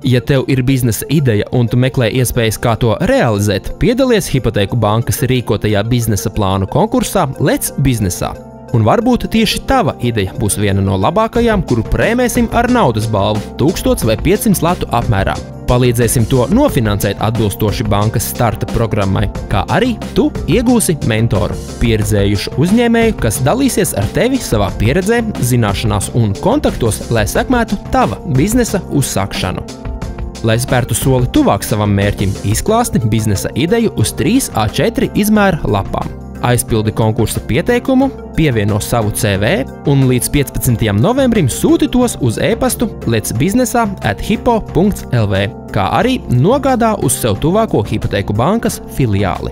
Ja tev ir biznesa ideja un tu meklē iespējas, kā to realizēt, piedalies Hipotēku bankas rīkotajā biznesa plānu konkursā Let's biznesā. Un varbūt tieši tava ideja būs viena no labākajām, kuru prēmēsim ar naudas balvu 1000 vai 500 latu apmērā. Palīdzēsim to nofinansēt atbilstoši bankas starta programmai, kā arī tu iegūsi mentoru, pieredzējušu uzņēmēju, kas dalīsies ar tevi savā pieredzē, zināšanās un kontaktos, lai sekmētu tava biznesa uzsākšanu. Lai spērtu soli tuvāk savam mērķim, izklāsti biznesa ideju uz 3 A4 izmēra lapām. Aizpildi konkursa pieteikumu, pievieno savu CV un līdz 15. novembrim sūti tos uz e-pastu letsbiznesā@hipo.lv, kā arī nogādā uz sev tuvāko Hipotēku bankas filiāli.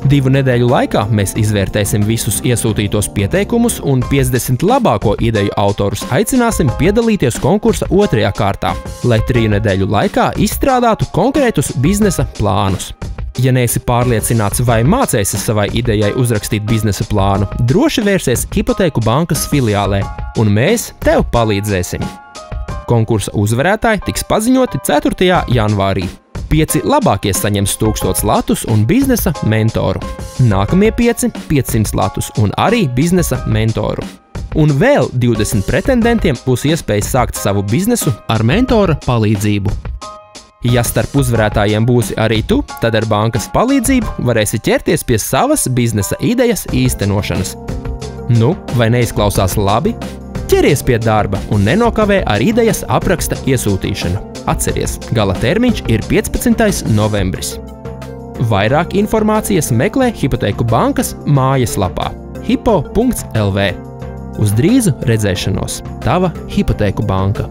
2 nedēļu laikā mēs izvērtēsim visus iesūtītos pieteikumus un 50 labāko ideju autorus aicināsim piedalīties konkursa 2. kārtā, lai 3 nedēļu laikā izstrādātu konkrētus biznesa plānus. Ja neesi pārliecināts vai mācēsi savai idejai uzrakstīt biznesa plānu, droši vērsies Hipotēku bankas filiālē, un mēs tev palīdzēsim. Konkursa uzvarētāji tiks paziņoti 4. janvārī. 5 labākie saņems 1000 latus un biznesa mentoru. Nākamie 5 – 500 latus un arī biznesa mentoru. Un vēl 20 pretendentiem būs iespēja sākt savu biznesu ar mentora palīdzību. Ja starp uzvarētājiem būsi arī tu, tad ar bankas palīdzību varēsi ķerties pie savas biznesa idejas īstenošanas. Nu, vai neizklausās labi? Ķeries pie darba un nenokavē ar idejas apraksta iesūtīšanu. Atceries, gala termiņš ir 15. novembris. Vairāk informācijas meklē Hipotēku bankas mājaslapā hipo.lv. Uz drīzu redzēšanos! Tava Hipotēku banka.